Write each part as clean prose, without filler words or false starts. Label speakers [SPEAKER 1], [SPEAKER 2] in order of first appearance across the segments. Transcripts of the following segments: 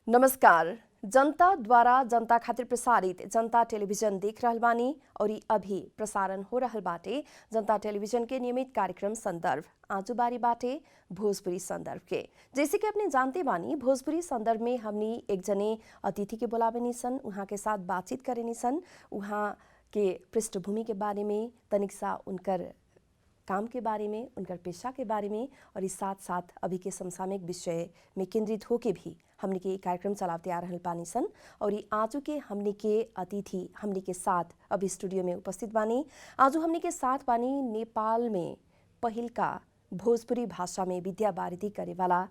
[SPEAKER 1] नमस्कार। जनता द्वारा जनता खातिर प्रसारित जनता टेलीविजन देख रहल बानी और ई अभी प्रसारण हो रहल बाटे जनता टेलीविजन के नियमित कार्यक्रम संदर्भ आजू बारी बाटे भोजपुरी संदर्भ के। जैसे कि अपने जानते बानी भोजपुरी संदर्भ में हमनी एक जने अतिथि के बुलावे निसन, वहाँ के साथ बातचीत करे निसन, वहाँ के पृष्ठभूमि के बारे में तनिक सा उनकर काम के बारे में, उनकर पेशा के बारे में और इस साथ साथ अभी के समसामयिक विषय में केंद्रित होके भी हमने के कार्यक्रम चलाते आ रहल बानी सन। और ये आजू के हमने के अतिथि हमने के साथ अभी स्टूडियो में उपस्थित बानी। आजू हमने के साथ बानी नेपाल में पहिल का भोजपुरी भाषा में विद्या वारिधि करे वाला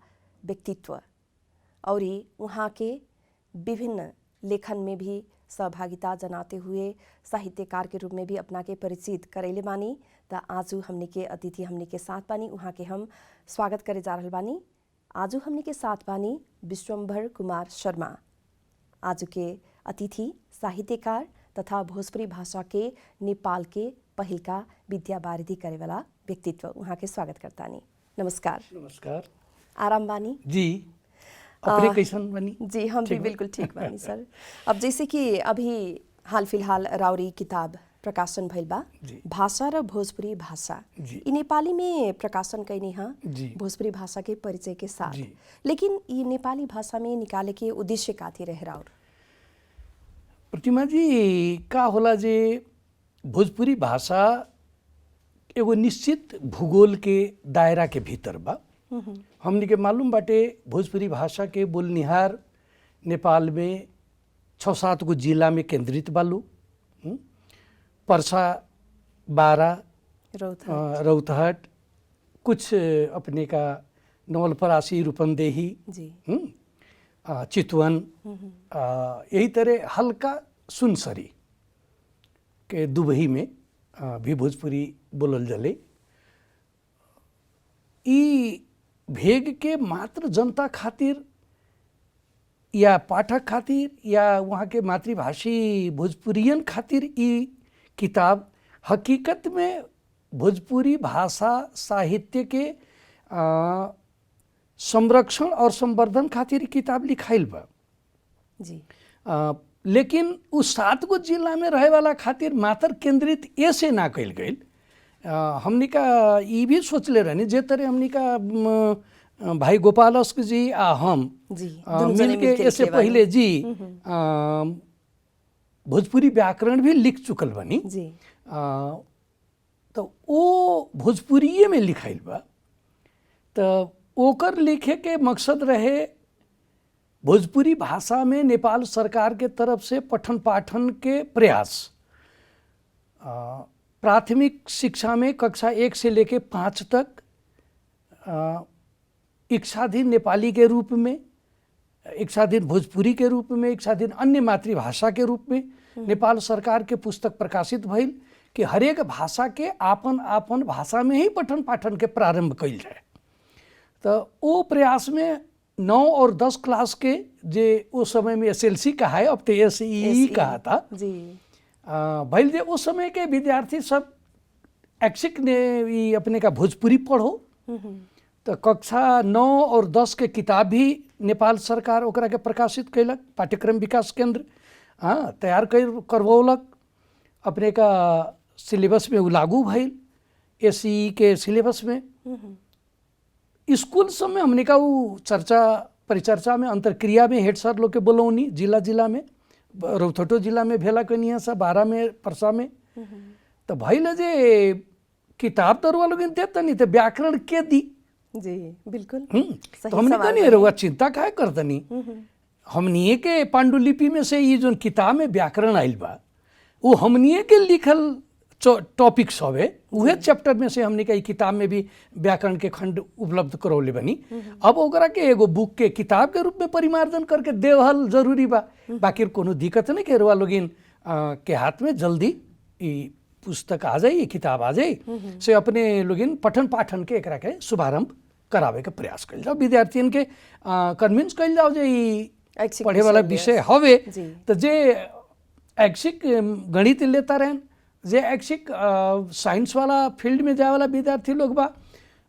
[SPEAKER 1] व्यक्तित्व और वहाँ के विभिन्न लेखन में भी सहभागिता जनाते हुए साहित्यकार के रूप में भी अपना के परिचित करैले बानी। त आजू हमने के अतिथि हमने के साथ बानी, वहाँ के हम स्वागत करे जा रहल बानी। आजू हमने के साथ बानी विश्वम्भर कुमार शर्मा, आजू के अतिथि साहित्यकार तथा भोजपुरी भाषा के नेपाल के पहिल का विद्या वारिधि करे वाला व्यक्तित्व, वहाँ के स्वागत करतानी। नमस्कार।
[SPEAKER 2] नमस्कार।
[SPEAKER 1] आराम बानी
[SPEAKER 2] जी, अपने कैसन बनी?
[SPEAKER 1] जी हम भी बिल्कुल ठीक बानी सर। अब जैसे कि अभी हाल फिलहाल राउरी किताब प्रकाशन भइल बा, भाषा र भोजपुरी भाषा, ई नेपाली में प्रकाशन कैनी हा भोजपुरी भाषा के परिचय के साथ। लेकिन ई नेपाली भाषा में निकाले के उद्देश्य का थी रहे राउर?
[SPEAKER 2] प्रतिमा जी, का होला जे भोजपुरी भाषा एगो निश्चित भूगोल के दायरा के भीतर बा। हमनी के मालूम बाटे भोजपुरी भाषा के बोलनिहार नेपाल में 6-7 गो जिला में केंद्रित बालू। पर्सा, बारा, रौतहट, कुछ अपने का नवलपरासी, रूपंदेही, चितवन, यही तरह हल्का सुनसरी के दुबही में भी भोजपुरी बोलल जले। ई भेग के मात्र जनता खातिर या पाठक खातिर या वहाँ के मातृभाषी भोजपुरियन खातिर ई किताब हकीकत में भोजपुरी भाषा साहित्य के संरक्षण और संवर्धन खातिर किताब लिखाइल बा
[SPEAKER 1] जी।
[SPEAKER 2] लेकिन उस 7 गो जिला में रहे वाला खातिर मात्र केंद्रित ऐसे ना कइल गइल। हमनी का ये भी सोचले रहनी जे तरह हमनी का भाई गोपालस्क जी आ हम मिल के ऐसे पहले जी भोजपुरी व्याकरण भी लिख चुकल बनी। तो वो भोजपुरिये में लिखाइल बा। तो ओकर लिखे के मकसद रहे भोजपुरी भाषा में नेपाल सरकार के तरफ से पठन पाठन के प्रयास। प्राथमिक शिक्षा में कक्षा 1 से लेके 5 तक इच्छाधीन नेपाली के रूप में, इच्छाधीन भोजपुरी के रूप में, इच्छाधीन अन्य मातृभाषा के रूप में नेपाल सरकार के पुस्तक प्रकाशित भइल कि हरेक भाषा के आपन आपन भाषा में ही पठन पाठन के प्रारंभ कइल जाए। तो वो प्रयास में 9 और 10 क्लास के जे उस समय में SLC कहा है, अब तो SEE कहा था भइल जे उस समय के विद्यार्थी सब ऐच्छिक ने अपने का भोजपुरी पढ़ो। तो कक्षा 9 और 10 के किताब भी नेपाल सरकार ओकरा के प्रकाशित कैलक, पाठ्यक्रम विकास केंद्र तैयार करवौलक, अपने का सिलेबस में लागू भइल, SEE के सिलेबस में। स्कूल सब में हमने का वो चर्चा परिचर्चा में अंतरक्रिया में हेड सर लोग के बोलौनी, जिला जिला में, रौथटो जिला में भेला कनिया सा, बारा में, परसा में। तो भइल जे किताब तरुआ लोग देता नहीं तो व्याकरण के दी
[SPEAKER 1] जी बिल्कुल।
[SPEAKER 2] तो हमने कहा नहीं रहुआ चिंता काहे करतनी, हमनिए के पांडुलिपि में से ये जो किताब में व्याकरण आइल बा वो हमनिए के लिखल टॉपिक सब है, उहे चैप्टर में से हमने का किताब में भी व्याकरण के खंड उपलब्ध करौले बनी। अब ओकरा के एगो बुक के किताब के रूप में परिमार्जन करके देवल जरूरी बा। बाकी कोनो दिक्कत नहीं के रुआ लोगिन के हाथ में जल्दी ये पुस्तक आ जाए, किताब आ जाए से अपने लोगिन पठन पाठन के एकरा के शुभारंभ करावे के प्रयास कइल जाओ, विद्यार्थियन के कन्विंस कइल जाओ जे पढ़े वाला विषय हवे। तो जे ऐच्छिक गणित लेता रहन, जे ऐच्छिक साइंस वाला फील्ड में जाए वाला विद्यार्थी लोग बा,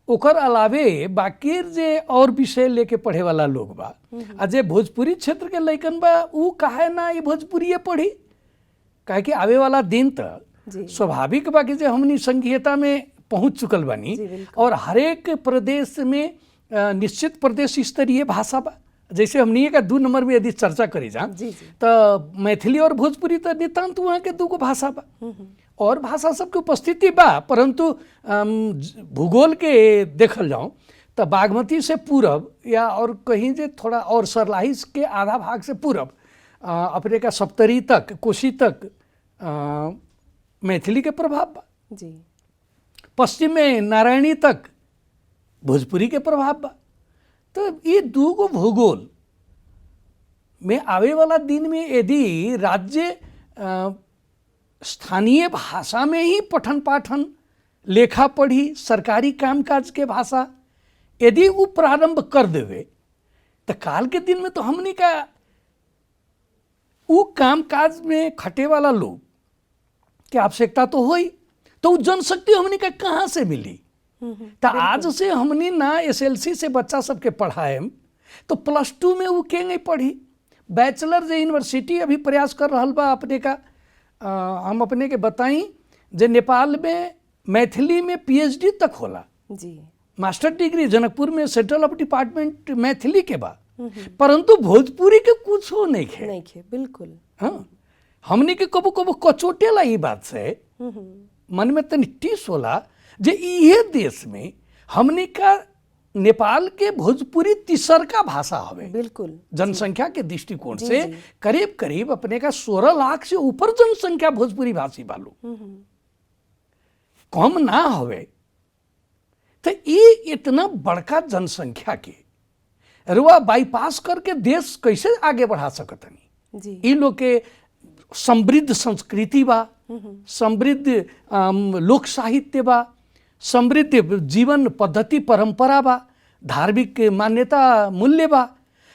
[SPEAKER 2] ओकर अलावे बाकी जे और विषय लेके पढ़े वाला लोग बा आ जे भोजपुरी क्षेत्र के लइकन बा ऊ काहे ना ये भोजपुरिये पढ़ी। काहे कि आवे वाला दिन तक स्वाभाविक बा कि जे हमनी संघीयता में पहुंच चुकल बानी और हरेक प्रदेश में निश्चित प्रदेश स्तरीय भाषा बा। जैसे हमनी का 2 नंबर में यदि चर्चा करी जा तो मैथिली और भोजपुरी तो नितांत वहाँ के 2 भाषा बा और भाषा सबके उपस्थिति बा, परंतु भूगोल के देखल जाऊं तो बागमती से पूरब या और कहीं जे थोड़ा और सरलाही के आधा भाग से पूरब अपने का सप्तरी तक कोशी तक मैथिली के प्रभाव बा जी। पश्चिम में नारायणी तक भोजपुरी के प्रभाव बा। तो ये 2 भूगोल में आवे वाला दिन में यदि राज्य स्थानीय भाषा में ही पठन पाठन लेखा पढ़ी सरकारी कामकाज के भाषा यदि वो प्रारंभ कर देवे तो काल के दिन में तो हमनी का वो कामकाज में खटे वाला लोग की आवश्यकता तो होई, तो जनशक्ति हमनी का कहाँ से मिली। तो आज से हमनी ना SLC से बच्चा सबके पढ़ाएम तो +2 में वो के नहीं पढ़ी। बैचलर जे यूनिवर्सिटी अभी प्रयास कर रहा बा अपने का हम अपने के बताई जे नेपाल में मैथिली में PhD तक होला जी। मास्टर डिग्री जनकपुर में सेंट्रल ऑफ डिपार्टमेंट मैथिली के बा, परंतु भोजपुरी के कुछ हो नहीं खे
[SPEAKER 1] बिल्कुल।
[SPEAKER 2] हाँ हमने के कबो कबो कचोटेला ये बात से मन में तनी टीस होला जे इहे देश में हमने का नेपाल के भोजपुरी तीसरका भाषा हवे
[SPEAKER 1] बिल्कुल
[SPEAKER 2] जनसंख्या के दृष्टिकोण से करीब करीब अपने का 16 लाख से ऊपर जनसंख्या भोजपुरी भाषी वालों कम ना हवे। तो ये इतना बड़का जनसंख्या के रुआ बाईपास करके देश कैसे आगे बढ़ा सकतनी। ये लोग के समृद्ध संस्कृति बा, समृद्ध लोक साहित्य बा, समृद्ध जीवन पद्धति परंपरा बा, धार्मिक मान्यता मूल्य बा,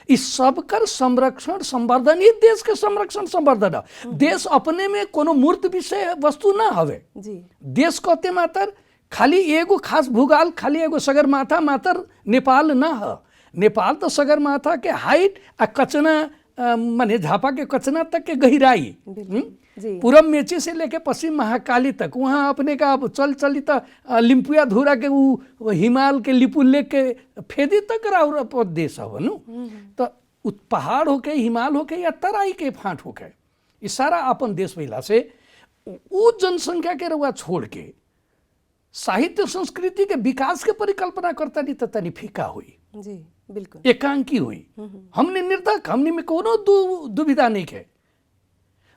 [SPEAKER 2] इस सब कर संरक्षण संवर्धन ही देश के संरक्षण संवर्धन है। देश अपने में कोनो मूर्त विषय वस्तु ना हवे जी। देश कहते मातर खाली एगो खास भूगाल खाली एगो सगरमाथा मातर नेपाल ना है। नेपाल तो सगरमाथा के हाइट आ कचना माने झापा के कचना तक के गहराई पूरब मेची से लेके पश्चिम महाकाली तक वहाँ अपने का चली तो लिम्पुया धुरा के वो हिमाल के लिपु लेक के फेदी तक राउर देश है नु। तो पहाड़ होके हिमाल होके या तराई के फांट होके ये सारा अपन देश महिला से वो जनसंख्या के रुआ छोड़ के साहित्य संस्कृति के विकास के परिकल्पना करता नहीं तो तनी फीका हुई
[SPEAKER 1] जी बिल्कुल
[SPEAKER 2] एकांकी हुई। हमने निर्धक हमने में कोनो दुविधा नहीं है।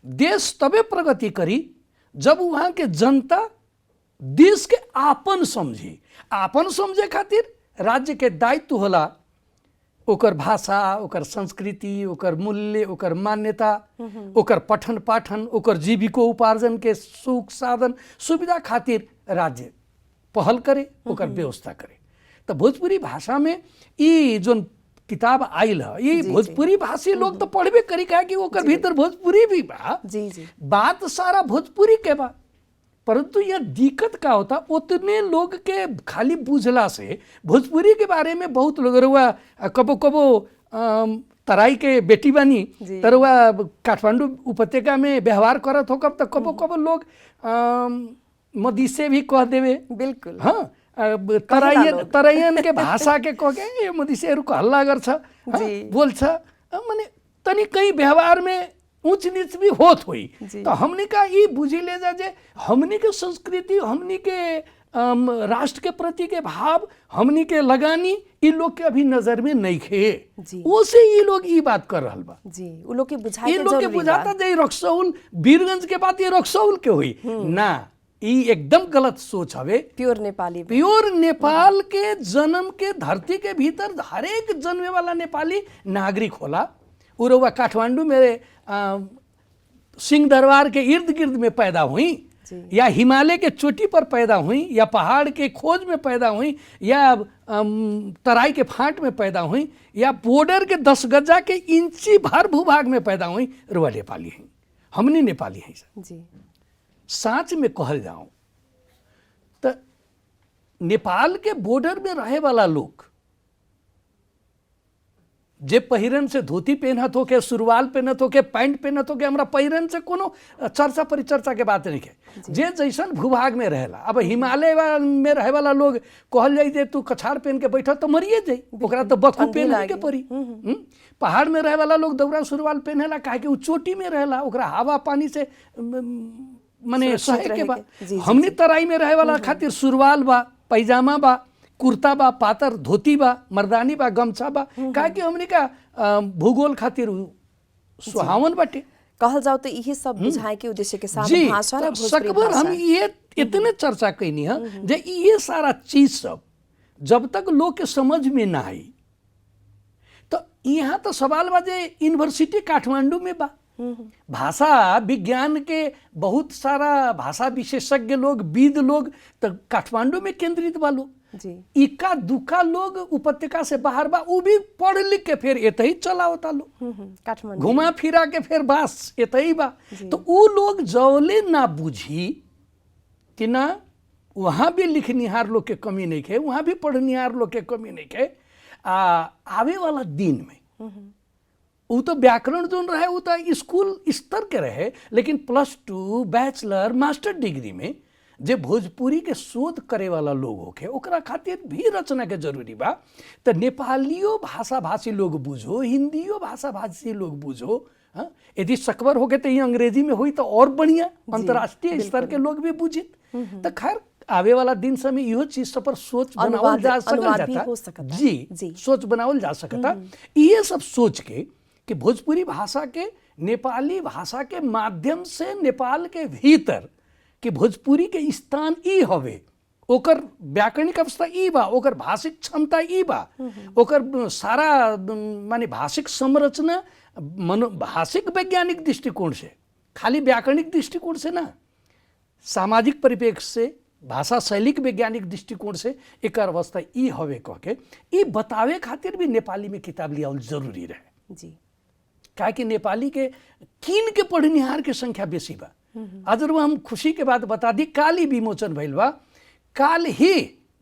[SPEAKER 2] देश तबे प्रगति करी जब वहां के जनता देश के आपन समझी। आपन समझे खातिर राज्य के दायित्व होला ओकर भाषा ओकर संस्कृति ओकर मूल्य ओकर मान्यता ओकर पठन पाठन ओकर जीविकोपार्जन के सुख साधन सुविधा खातिर राज्य पहल करे ओकर व्यवस्था करे। तो भोजपुरी भाषा में ये जो किताब आयल है ये भोजपुरी भाषी लोग तो पढ़बे करी का कि ओकर भीतर भोजपुरी भी बा जी। बात सारा भोजपुरी के बा, परंतु यह दिक्कत का होता उतने लोग के खाली बुझला से भोजपुरी के बारे में बहुत लोग रुआ कबो कबो तराई के बेटी बनी तरुआ काठमांडू उपत्यका में व्यवहार करत हो कब तक कबो कबो लोग मदीसे भी कह देवे
[SPEAKER 1] बिल्कुल।
[SPEAKER 2] हाँ तराइयन के भाषा के कह के ये मदीसेहरू को हल्ला गर्छ बोल्छ माने तनी कहीं व्यवहार में ऊंच नीच भी होत हुई। तो हमने का ये बुझी ले जा जे हमनी के संस्कृति हमनी के राष्ट्र के प्रति के भाव हमनी के लगानी ये लोग के अभी नजर में नहीं खे उसे ये लोग ये बात कर रहा बा
[SPEAKER 1] जी। वो लोग के
[SPEAKER 2] बुझाता जे रक्सौल वीरगंज के बात ये रक्सौल के हुई ना। ये एकदम गलत सोच हवे।
[SPEAKER 1] प्योर नेपाली
[SPEAKER 2] प्योर नेपाल के जन्म के धरती के भीतर हरेक जन्मे वाला नेपाली नागरिक होला। उरवा काठमांडू में सिंह दरबार के इर्द गिर्द में पैदा हुई या हिमालय के चोटी पर पैदा हुई या पहाड़ के खोज में पैदा हुई या तराई के फांट में पैदा हुई या बॉर्डर के 10 गजा के इंची भर भूभाग में पैदा हुई रुआ नेपाली हैं। हमनी नेपाली हैं जी। साँच में कहल जाऊं तो नेपाल के बॉर्डर में रहे वाला लोग जे पहिरन से धोती पहनत हो के, सुरवाल पहनत हो के, पैंट पहनत हो के, हमरा पहिरन से कोनो चर्चा परिचर्चा के बात नहीं है। जे जैसन भूभाग में रहेला, अब हिमालय में रहे वाला लोग कहल जाए जे तू कछाड़ पहन के बैठा तो मरिए जाई, ओकरा तो बखू पहन के पड़ी। पहाड़ में रहे वाला लोग दौरा सुरवाल पहनेला, काहे कि उ चोटी में रहेला, ओकरा हवा पानी से माने सहे के बा। हमनी तराई में रहे वाला खातिर सुरवाल बा, पैजामा बा, कुर्ता बा, पातर धोती बा, मर्दानी बा, गमछा बा, काहे कि हमनी का भूगोल खातिर सुहावन बाटे।
[SPEAKER 1] कहल जाओ तो यही सब बुझाए के उद्देश्य के साथ
[SPEAKER 2] जी,
[SPEAKER 1] भाषा
[SPEAKER 2] तो
[SPEAKER 1] और भोजपुरी
[SPEAKER 2] सकबर हम
[SPEAKER 1] भाषा।
[SPEAKER 2] ये इतने चर्चा कैनी है जे ये सारा चीज सब जब तक लोग के समझ में ना आई, तो यहाँ तो सवाल बा जे यूनिवर्सिटी काठमांडू में बा, भाषा विज्ञान के बहुत सारा भाषा विशेषज्ञ लोग, विद लोग तो काठमांडू में केंद्रित बा लोग। इक्का दुक्का लोग उपत्यका से बाहर बा, वो भी पढ़ लिख के फिर एतही चला होता लोग, घुमा फिरा के फिर बस एतही बा। तो वो लोग जौले ना बुझी कि ना वहाँ भी लिखनिहार लोग के कमी नहीं है, वहाँ भी पढ़निहार लोग के कमी नहीं है। आवे वाला दिन में वो तो व्याकरण जो रहे वो तो स्कूल स्तर के रहे, लेकिन +2 बैचलर मास्टर डिग्री में जे भोजपुरी के शोध करे वाला लोग होके ओकरा खातिर भी रचना के जरूरी बा। तो नेपालियो भाषा भाषी लोग बुझो, हिंदियो भाषा भाषी लोग बुझो। हाँ, यदि सकबर होके तो ये अंग्रेजी में हुई तो और बढ़िया, अंतर्राष्ट्रीय स्तर के लोग भी बुझित। तो खैर आवे वाला दिन समय इहो चीज सब पर सोच बनावल जा सकता जी, सोच बनावल जा सकता। ये सब सोच के कि भोजपुरी भाषा के नेपाली भाषा के माध्यम से नेपाल के भीतर कि भोजपुरी के स्थान ई हवे, ओकर व्याकरणिक अवस्था ई बा, ओकर भाषिक क्षमता ई बा, ओकर सारा माने भाषिक संरचना भाषिक वैज्ञानिक दृष्टिकोण से, खाली व्याकरणिक दृष्टिकोण से ना, सामाजिक परिप्रेक्ष्य से, भाषा शैलिक वैज्ञानिक दृष्टिकोण से एक अवस्था ई हवे कह के ई बतावे खातिर भी नेपाली में किताब लियावल जरूरी रहे जी। काहे कि नेपाली के किन के पढ़निहार के संख्या बेसी बा। आज हम खुशी के बात बता दी, काल ही विमोचन भइल बा, काल ही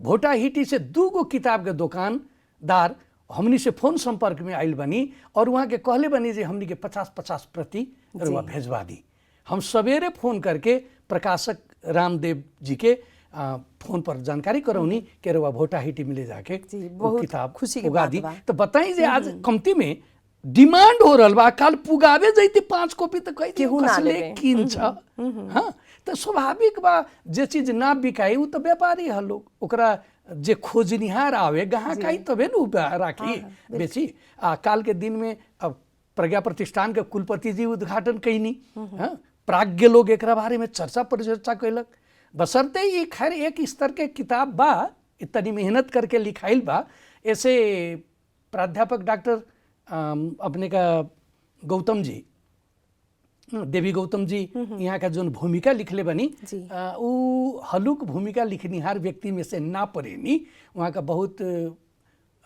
[SPEAKER 2] भोटाहिटी से 2 गो किताब के दुकानदार हमनी से फोन संपर्क में आइल बनी और वहाँ के कहले बनी जे हमनी के 50-50 प्रति रुपया भेजवा दी। हम सवेरे फोन करके प्रकाशक रामदेव जी के फोन पर जानकारी करौनी के रुआ भोटाहिटी में ले जाके वो किताब खुशी उगा दी। तो बताई जे आज कमती में डिमांड हो रहा बा, काल पुगावे जैती 5 कॉपी तो कही कसले किन्छ। हाँ, तो स्वाभाविक बा जे चीज ना बिकाई उ तो व्यापारी है लोग, ओकरा जे खोजनिहार आवे गाहकाई तबे न राखी बेची। काल के दिन में अब प्रज्ञा प्रतिष्ठान के कुलपति जी उद्घाटन कैनी, प्राज्ञ लोग एक बारे में चर्चा परिचर्चा कैलक। बसरते ये खैर एक स्तर के किताब बा, इतनी मेहनत करके लिखाइल बा। ऐसे प्राध्यापक डॉक्टर अपने का गौतम जी, देवी गौतम जी यहाँ का जो भूमिका लिखले बनी वो हलुक भूमिका लिखनिहार व्यक्ति में से ना पड़ेनी, वहाँ का बहुत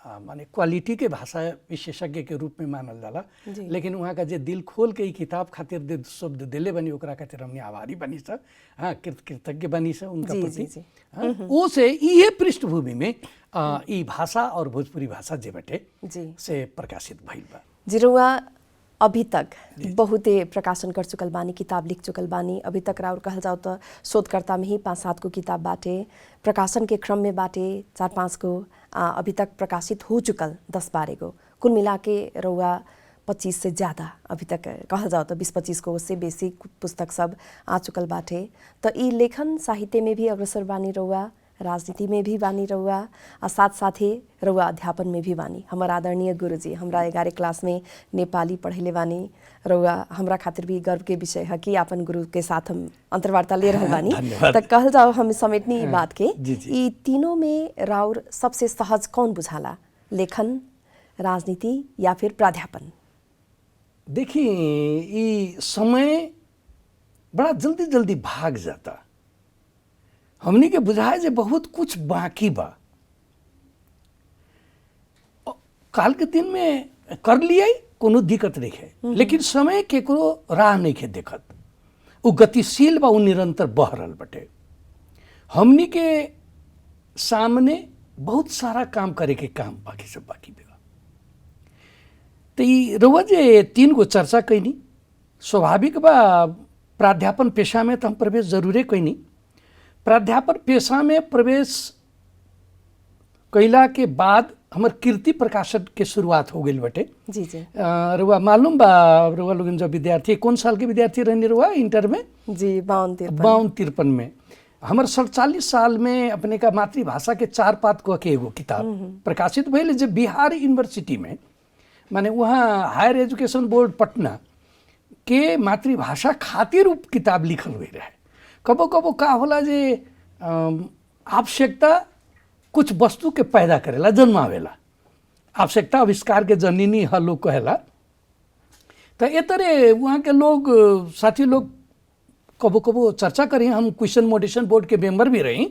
[SPEAKER 2] माने क्वालिटी के भाषा विशेषज्ञ के रूप में मानल जाला। लेकिन वहाँ का जे दिल खोल के किताब खातिर दे शब्द दिले बनी ओकरा खातिर हमने आभारी बनी सा। हाँ, कृतज्ञ बनी सा उनका प्रति। वो से ये पृष्ठभूमि में ई भाषा और भोजपुरी भाषा जे बटे से प्रकाशित भइल बा।
[SPEAKER 1] जिरुआ अभी तक बहुते प्रकाशन कर चुकल बानी, किताब लिख चुकल बानी। अभी तक राउर कहल जाओ तो शोधकर्ता में ही 5-7 को किताब बाटे, प्रकाशन के क्रम में बाटे 4-5 को, अभी तक प्रकाशित हो चुकल 10-12 को, कुल मिला के रउआ 25 से ज़्यादा अभी तक कहल जाओ तो 20-25 को उससे बेसी पुस्तक सब आ चुकल बाटे। तो ई लेखन साहित्य में भी अग्रसर बानी रउआ, राजनीति में भी बानी रउआ, और साथ साथ ही रउआ अध्यापन में भी बानी। हमार आदरणीय गुरुजी हमरा 11 क्लास में नेपाली पढ़ेले बानी। रउआ हमरा खातिर भी गर्व के विषय है कि अपन गुरु के साथ हम अंतर्वार्ता ले रहे बानी। तो कहल जाओ हम समेटनी बात के ई तीनों में राउर सबसे सहज कौन बुझाला, लेखन, राजनीति या फिर प्राध्यापन?
[SPEAKER 2] देखिए ये समय बड़ा जल्दी जल्दी भाग जाता, हमने के बुझाए जे बहुत कुछ बाकी बा। काल के दिन में कर लिया कोनो दिक्कत नहीं है, लेकिन समय केकरो राह नहीं के देखत, वो गतिशील बा, वो निरंतर बह रहल बटे। हमनी के सामने बहुत सारा काम करे के काम बाकी सब बाकी बा। तो ये रउआ जे 3 गो चर्चा कैनी, स्वाभाविक बा प्राध्यापन पेशा में तो हम प्रवेश जरूरे कैनी। प्राध्यापन पेशा में प्रवेश कैला के बाद हमर कीर्ति प्रकाशन के शुरुआत हो गई बटे।
[SPEAKER 1] जी जी
[SPEAKER 2] रुआ मालूम बा, रुआ लोगन जब विद्यार्थी, कौन साल के विद्यार्थी रहने रुआ इंटर में?
[SPEAKER 1] जी
[SPEAKER 2] 52-53 में। हमर 47 साल में अपने का मातृभाषा के 4 पात कह के एगो किताब प्रकाशित भइल, जब बिहार यूनिवर्सिटी में, माने वहाँ हायर एजुकेशन बोर्ड पटना के मातृभाषा खातिर उ किताब लिखल हुई रहे। कबो कबो का होला जे आवश्यकता कुछ वस्तु के पैदा करेला, जन्मावेला। आवश्यकता आविष्कार के जननी ह लोग कहेला। तो ये तरह वहाँ के लोग, साथी लोग कबो कबो चर्चा करी। हम क्वेश्चन मोडेशन बोर्ड के मेंबर भी रही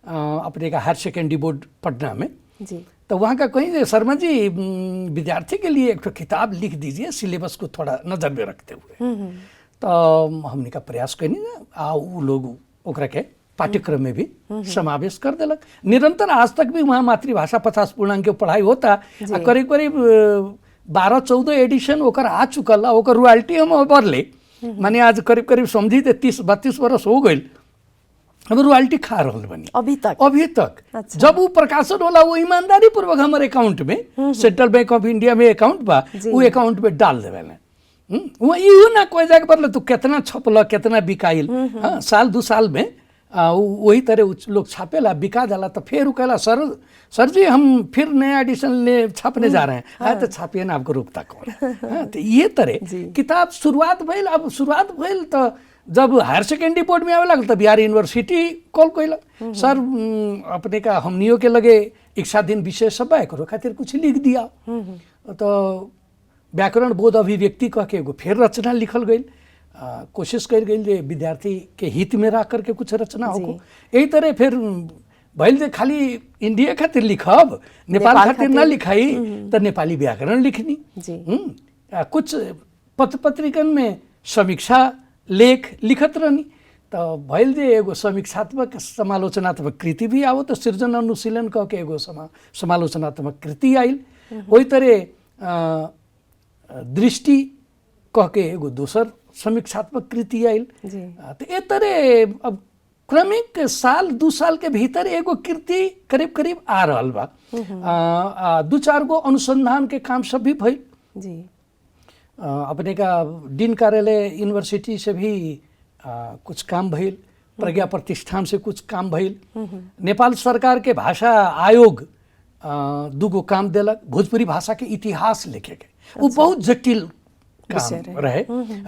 [SPEAKER 2] अपने का हायर सेकेंडरी बोर्ड पटना में
[SPEAKER 1] जी।
[SPEAKER 2] तो वहाँ का कहीं शर्मा जी विद्यार्थी के लिए एक तो किताब लिख दीजिए सिलेबस को थोड़ा नज़र में रखते हुए। तो हमने का प्रयास करी ना, वो लोग ओकरा के पाठ्यक्रम में भी समावेश कर देलक। निरंतर आज तक भी वहाँ मातृभाषा 50 पूर्णांक के पढ़ाई होता। करीब करीब 12-14 एडिशन ओकर आ चुकल। ओकर रॉयल्टी हम बढ़ले, माने आज करीब करीब समझी 30-32 वर्ष हो गई, अब रॉयल्टी खा रहा बनी अभी तक। अच्छा। जब वो प्रकाशन होला वो ईमानदारी पूर्वक हमारे अकाउंट में, सेंट्रल बैंक ऑफ इंडिया में अकाउंट बा, वो अकाउंट में डाल देवे। वो इहो ना कोई जाके बदले तू कितना छपल कितना बिकाइल। हाँ, साल 2 साल में वही तरह लोग छापेला, बिका जाला। तो फिर कहला सर जी हम फिर नया एडिशन ले छापने जा रहे हैं। हाँ, तो छापिए ना, आपको रोकता कौन। हाँ, तो ये तरह किताब शुरुआत भइल। अब शुरुआत भइल तो जब हायर सेकेंडरी बोर्ड में आवे लगल तब बिहार यूनिवर्सिटी कॉल कैलक, सर अपने का हमनियों के लगे इच्छा दिन विषय सब करो खातिर कुछ लिख दिया। तो व्याकरण बोध अभिव्यक्ति कह के एगो फिर रचना लिखल गई। कोशिश कर गई जे विद्यार्थी के हित में रह करके कुछ रचना हो। यही तरह फिर भइल जे खाली इंडिया खातिर लिखब, नेपाल खातिर ना लिखाई, तो नेपाली व्याकरण लिखनी। कुछ पत्र पत्रिकन में समीक्षा लेख लिखत रहनी। तो भइल जे एगो समीक्षात्मक समालोचनात्मक कृति भी आओ, तो सृजन अनुशीलन कह के एगो समालोचनात्मक कृति आइल। वही तरह दृष्टि कह के एगो दूसर समीक्षात्मक कृति आइल। तो ये तरह अब क्रमिक साल 2 साल के भीतर एगो कृति करीब करीब आ रहल बा। 2-4 गो अनुसंधान के काम सब भी भइल। अपने का डीन कार्यालय यूनिवर्सिटी से भी कुछ काम भइल, प्रज्ञा प्रतिष्ठान से कुछ काम भइल। नेपाल सरकार के भाषा आयोग 2 गो काम देलक, भोजपुरी भाषा के इतिहास लिखे के। वो बहुत जटिल काम रहे,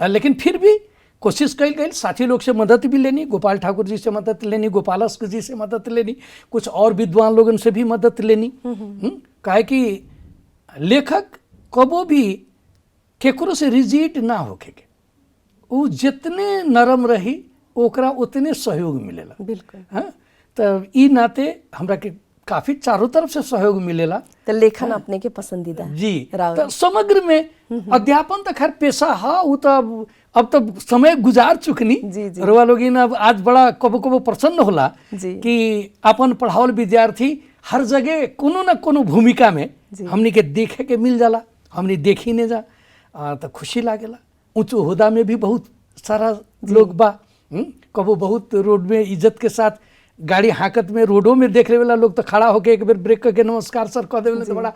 [SPEAKER 2] लेकिन फिर भी कोशिश कल गई। साथी लोग से मदद भी लेनी, गोपाल ठाकुर जी से मदद लेनी, गोपालस्क जी से मदद लेनी, कुछ और विद्वान लोगों से भी मदद लेनी। काहे कि लेखक कबो भी केकरो से रिजिड ना होके के, वो जितने नरम रही ओकरा उतने सहयोग मिलेला। बिल्कुल। हाँ, तो ई नाते हमरा के काफी चारों तरफ से सहयोग मिलेला।
[SPEAKER 1] तो लेखन अपने के पसंदीदा
[SPEAKER 2] जी। तो समग्र में अध्यापन तो खैर पेशा है, वो तो अब तो समय गुजार चुकनी। रुआ लोगिन अब आज बड़ा कबो कबो प्रसन्न होला कि अपन पढ़ावल विद्यार्थी हर जगह कोनो न कोनो भूमिका में हमनी के देखे के मिल जाला, हमनी देखी ने जा तो खुशी लागेला। ऊंच ओहदा में भी बहुत सारा लोग बा। कबो बहुत रोड में इज्जत के साथ गाड़ी हाकत में रोडों में देख रहे वाला लोग तो खड़ा होके एक बार ब्रेक करके नमस्कार सर कह देवे तो बड़ा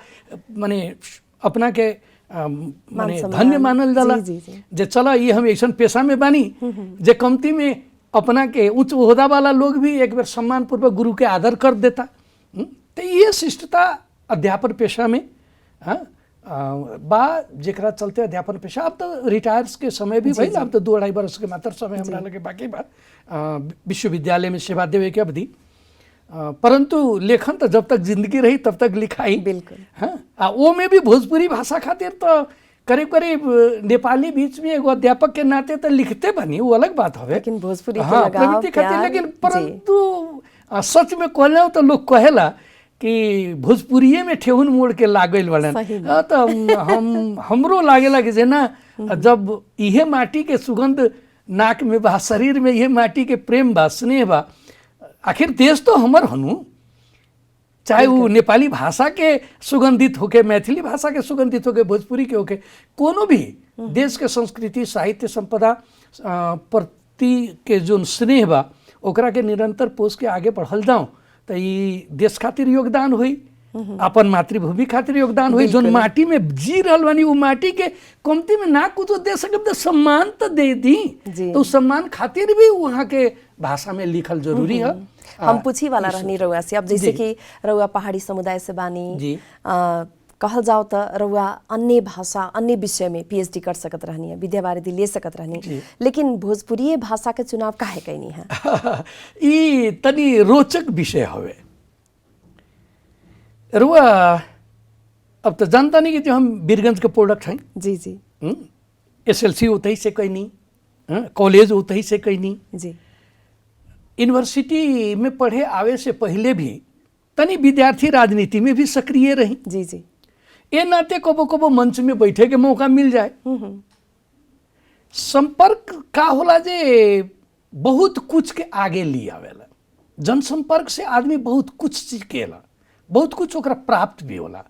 [SPEAKER 2] माने अपना के माने धन्य मानल जाला। जे चला ये हम ऐसा पेशा में बानी जे कमती में अपना के उच्च ओहदा वाला लोग भी एक बार सम्मान पूर्वक गुरु के आदर कर देता। तो ये शिष्टता अध्यापन पेशा में बा, जेकरा चलते अध्यापन पेशा अब तो रिटायर्स के समय भी भइल। अब तो 2-2.5 वर्ष के मात्र समय हमरा लगे बाकी बा विश्वविद्यालय में सेवा देवे के अवधि। परंतु लेखन तो जब तक जिंदगी रही तब तक लिखाई। बिल्कुल। हाँ, वो में भी भोजपुरी भाषा खातिर तो करीब करीब नेपाली बीच में एगो अध्यापक के नाते तो लिखते बनी, वो अलग बात हवे। लेकिन भोजपुरी के लगाव खातिर, लेकिन परंतु सच में कहले तो लोग कहेला कि भोजपुरिये में ठेहुन मोड़ के लागल बड़न। तो हमरो लागेला कि जे ना, जब इहे माटी के सुगंध नाक में बा, शरीर में इहे माटी के प्रेम बा, स्नेह बा, आखिर देश तो हमर हनु, चाहे वो नेपाली भाषा के सुगंधित होके, मैथिली भाषा के सुगंधित होके, भोजपुरी के होके, कोनो भी देश के संस्कृति साहित्य संपदा प्रति के जो स्नेह बा ओकरा के निरंतर पोष के आगे बढ़ल जाऊँ तो ये देश खातिर योगदान हुई, अपन मातृभूमि खातिर योगदान हुई। जो माटी में जी रहल बानी वो माटी के कमती में ना कुछ दे सके तो सम्मान तो दे दी, तो सम्मान खातिर भी वहाँ के भाषा में लिखल जरूरी है।
[SPEAKER 1] हम पूछी वाला रहनी रउआ से, अब जैसे कि रउआ पहाड़ी समुदाय से बानी, कहल जाओ तो रउआ अन्य भाषा अन्य विषय में पीएचडी कर सकत रहनी है, विद्यावारिधि ले सकत रहनी, लेकिन भोजपुरी भाषा के चुनाव काहे कैनी है?
[SPEAKER 2] ये तनी रोचक विषय हवे। रुआ अब तो जानता नहीं कि जो हम वीरगंज के प्रोडक्ट हैं।
[SPEAKER 1] जी जी।
[SPEAKER 2] एसएलसी उतही से कैनी, कॉलेज उतही से कैनी
[SPEAKER 1] जी।
[SPEAKER 2] यूनिवर्सिटी में पढ़े आवे से पहले भी तनी विद्यार्थी राजनीति में भी सक्रिय रही।
[SPEAKER 1] जी जी।
[SPEAKER 2] ये नाते कबो कबो मंच में बैठे के मौका मिल जाए। संपर्क का होला जे बहुत कुछ के आगे ली आवेला। जनसंपर्क से आदमी बहुत कुछ सीखेला, बहुत कुछ ओकरा प्राप्त भी होला।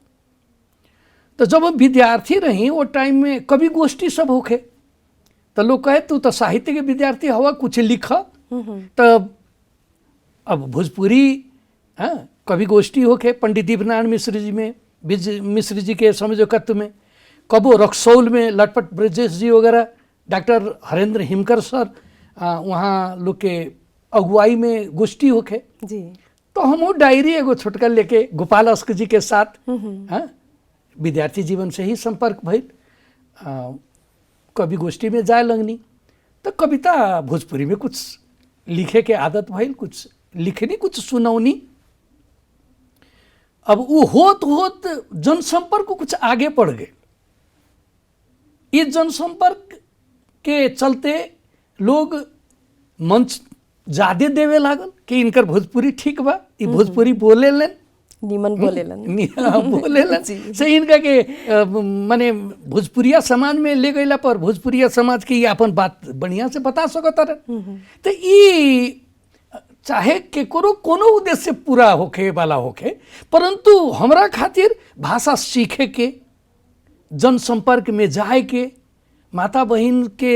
[SPEAKER 2] तो जब हम विद्यार्थी रही वो टाइम में कवि गोष्ठी सब होखे, तो लोग कहे तू तो साहित्य के विद्यार्थी हवा, कुछ लिख। तो अब भोजपुरी कवि गोष्ठी होके पंडित दीपनारायण मिश्र जी में, मिश्र जी के संयोजकत्व में, कबो रक्सौल में लटपट ब्रजेश जी वगैरह, डॉक्टर हरेंद्र हिमकर सर वहाँ लोग के अगुवाई में गोष्ठी होके
[SPEAKER 1] जी।
[SPEAKER 2] तो हम वो डायरी एगो छोटका लेके गोपाल अस्क जी के साथ विद्यार्थी जीवन से ही संपर्क भइल, कवि गोष्ठी में जाए लगनी। तो कविता भोजपुरी में कुछ लिखे के आदत भइल, कुछ लिखनी कुछ सुनौनी। अब वो होत जनसंपर्क को कुछ आगे बढ़ गए। ये जनसंपर्क के चलते लोग मंच ज्यादा देवे लागल कि इनकर भोजपुरी ठीक बा, ये भोजपुरी बोलेलन,
[SPEAKER 1] निमन बोलेलन
[SPEAKER 2] बोलेलन से इनका के माने भोजपुरिया समाज में ले गईला पर भोजपुरिया समाज के ये अपन बात बढ़िया से बता सकत रहे। तो ये चाहे केकरो कोनो उद्देश्य पूरा होके वाला होके, परंतु हमरा खातिर भाषा सीखे के, जनसंपर्क में जाए के, माता बहन के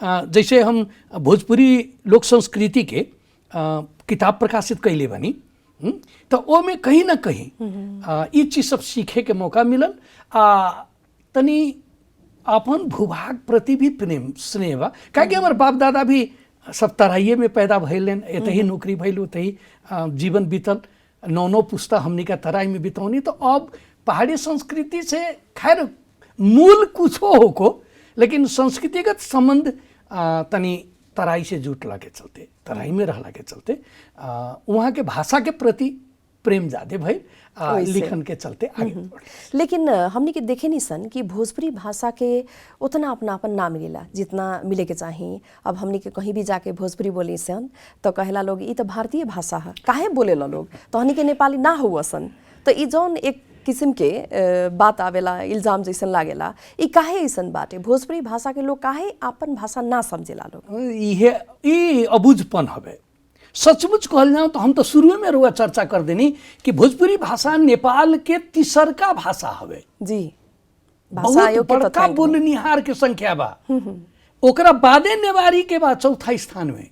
[SPEAKER 2] जैसे हम भोजपुरी लोक संस्कृति के किताब प्रकाशित कैले बनी, तो वो में कहीं ना कहीं ये चीज सब सीखे के मौका मिलल। तनी अपन भूभाग प्रति भी प्रेम स्नेह बा, काहे कि हमार बाप दादा भी सब तराइये में पैदा भइलन, एतही नौकरी भइल, उतही जीवन बीतल, नौ पुस्ता हमनी का तराई में बितौनी। तो अब पहाड़ी संस्कृति से खैर मूल कुछ होको, लेकिन संस्कृतिगत संबंध तनी तराई से जुटला के चलते, तराई में रहला के चलते वहाँ के भाषा के प्रति प्रेम ज्यादा भइल, लिखन के चलते आगे बढ़े।
[SPEAKER 1] लेकिन हमने के देखे नहीं सन कि भोजपुरी भाषा के उतना अपनापन ना मिलेला जितना मिले के चाहिए। अब हमने के कहीं भी जाके भोजपुरी बोली सन तो कहेला लोग ये तो भारतीय भाषा है, काहे बोलेला लोग, तो हमने के नेपाली ना हुआ सन। तो ये जौन एक किस्म के बात आवेला, इल्जाम जैसन लागेला, ये काहे ऐसन बाटे? भोजपुरी भाषा के लोग काहे अपन भाषा ना समझेला लोग?
[SPEAKER 2] ये अबुझपन हवे। सचमुच कहल जाऊँ तो हम तो शुरू में रुआ चर्चा कर देनी कि भोजपुरी भाषा नेपाल के तीसरका भाषा हवे
[SPEAKER 1] जी।
[SPEAKER 2] बहुत बड़का बोलनिहार के संख्या बा, ओकरा बादे नेवारी के बाद चौथा स्थान में।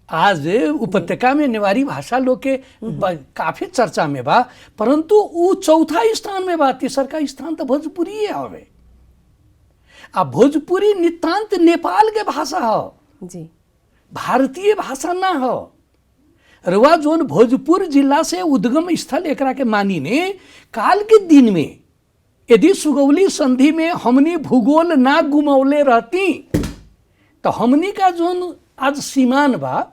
[SPEAKER 2] आज उपत्यका में नेवारी भाषा लोग के काफी चर्चा में बा, परंतु वो चौथा स्थान में बा, तीसरका स्थान तो भोजपुरी हवे। अब भोजपुरी नितांत नेपाल के भाषा हो
[SPEAKER 1] जी,
[SPEAKER 2] भारतीय भाषा ना हो। रवा जोन भोजपुर जिला से उद्गम स्थल एकरा के मानी ने काल के दिन में यदि सुगौली संधि में हमनी भूगोल ना गुमौले रहती तो हमनी का जोन आज सीमान बा,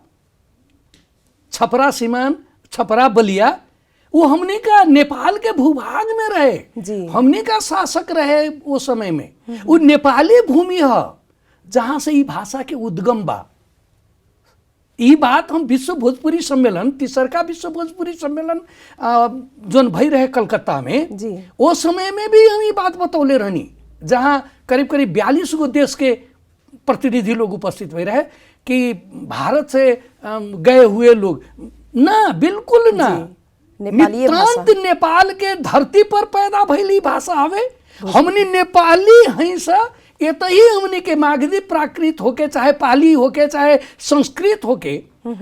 [SPEAKER 2] छपरा सीमान, छपरा बलिया, वो हमनी का नेपाल के भूभाग में रहे
[SPEAKER 1] जी।
[SPEAKER 2] हमनी का शासक रहे वो समय में, वो नेपाली भूमि है जहां से ये भाषा के उद्गम बा। ये बात हम विश्व भोजपुरी सम्मेलन, तीसरका विश्व भोजपुरी सम्मेलन जोन भई रहे कलकत्ता में
[SPEAKER 1] जी,
[SPEAKER 2] वो समय में भी हम ये बात बतौले रहनी, जहाँ करीब करीब 42 गो देश के प्रतिनिधि लोग उपस्थित हुए रहे कि भारत से गए हुए लोग ना, बिल्कुल ना,
[SPEAKER 1] नेपाली भाषा
[SPEAKER 2] नितांत नेपाल के धरती पर पैदा भइली भाषा हवे। हमनी नेपाली हैं सा यतही हमनी के मागधी प्राकृत होके चाहे पाली होके चाहे संस्कृत होके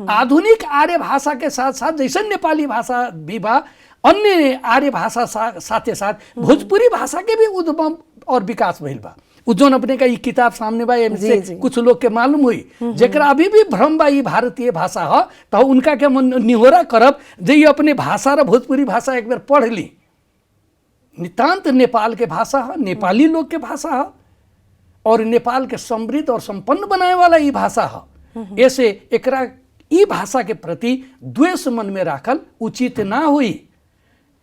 [SPEAKER 2] आधुनिक आर्य भाषा के साथ साथ जैसे नेपाली भाषा भी बा अन्य आर्य भाषा साथे साथ भोजपुरी भाषा के भी उद्गम और विकास भइल बा। उज्जवल अपने का ये किताब सामने बा, से कुछ लोग के मालूम हुई जेकरा अभी भी भ्रम बा ये भारतीय भाषा है, तो उनका के मन निहोरा करब जे ये अपने भाषा र भोजपुरी भाषा एक बार पढ़ ली। नितांत नेपाल के भाषा है, नेपाली लोग के भाषा है और नेपाल के समृद्ध और संपन्न बनाए वाला ये भाषा है। ऐसे एकरा ई भाषा के प्रति द्वेष मन में राखल उचित ना हुई,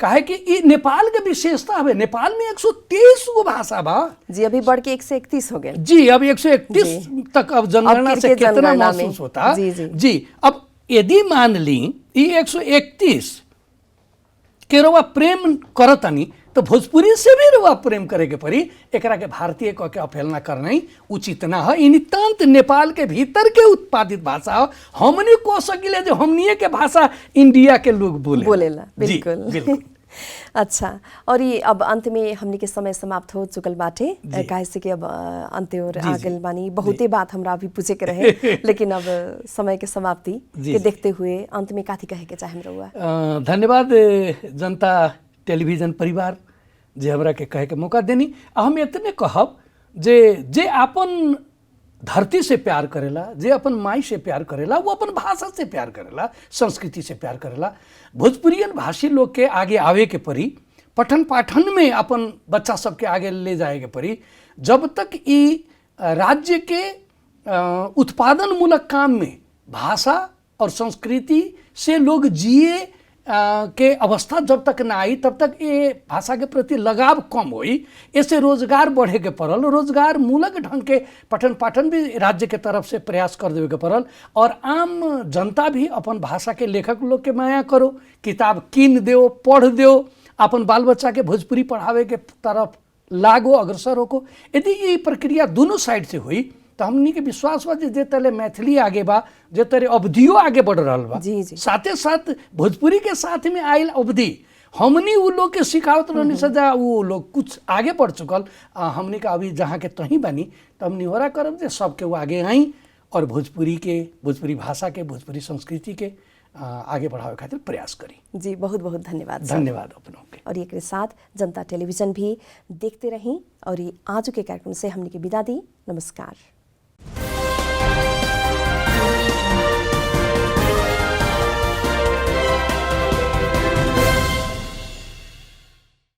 [SPEAKER 2] काहे कि ई नेपाल के विशेषता है। नेपाल में 123 गो भाषा बा
[SPEAKER 1] जी, अभी बढ़ के 131 हो गए
[SPEAKER 2] जी। अब 131 तक अब जनगणना से कितना महसूस होता जी। अब यदि मान ली ई 131 के रवा प्रेम करतनी तो भोजपुरी से भी रवा प्रेम करे के पड़ी। एकरा के भारतीय कह के अवहेलना करना ही उचित ना है। नितांत नेपाल के भीतर के उत्पादित भाषा हो। हमनी को सकिले जो हमनी के भाषा इंडिया के लोग बोलेला
[SPEAKER 1] बिल्कुल। अच्छा, और ये अब अंत में हमने के समय समाप्त हो चुकल बाटे, काहे से कि अब अंत और आगल बानी बहुते बात हमरा अभी पूछे के रहे लेकिन अब समय के समाप्ति के देखते हुए अंत में काथी कहे के चाहे रहुआ।
[SPEAKER 2] धन्यवाद जनता टेलीविजन परिवार जे हमरा के कहे के मौका देनी। हम इतने कहब जे अपन धरती से प्यार करेला, जे अपन माई से प्यार करेला, वो अपन भाषा से प्यार करेला, संस्कृति से प्यार करेला। भोजपुरियन भाषी लोग के आगे आवे के पड़ी, पठन पाठन में अपन बच्चा सबके आगे ले जाए के पड़ी। जब तक ई राज्य के उत्पादन मूलक काम में भाषा और संस्कृति से लोग जिए के अवस्था जब तक ना आई तब तक ये भाषा के प्रति लगाव कम होई। ऐसे रोजगार बढ़े के पड़ल, रोजगार मूलक ढंग के पठन पाठन भी राज्य के तरफ से प्रयास कर देवे के पड़ल। और आम जनता भी अपन भाषा के लेखक लोग के माया करो, किताब कीन दो, पढ़ दो, अपन बाल बच्चा के भोजपुरी पढ़ावे के तरफ लागो, अग्रसर होको। यदि ये प्रक्रिया दोनों साइड से हुई तो हमनी के विश्वास बा जे तले मैथिली आगे बा, जे तरे अवधियो आगे बढ़ रहा बा। साथे साथ भोजपुरी के साथ में आयल अवधि हमनी वो लोग के सिखावत रहनी सजा वो लोग कुछ आगे बढ़ चुकल। हमनी का अभी जहाँ के तहीं बनी तो हमनी हो रहा करब जे सबके वो आगे आई और भोजपुरी भाषा के, भोजपुरी संस्कृति के आगे बढ़ावे खातिर प्रयास करी।
[SPEAKER 1] जी, बहुत बहुत धन्यवाद।
[SPEAKER 2] धन्यवाद अपनों के।
[SPEAKER 1] और एक साथ जनता टेलीविजन भी देखते रहीं और आज के कार्यक्रम से हमने के विदा दी। नमस्कार।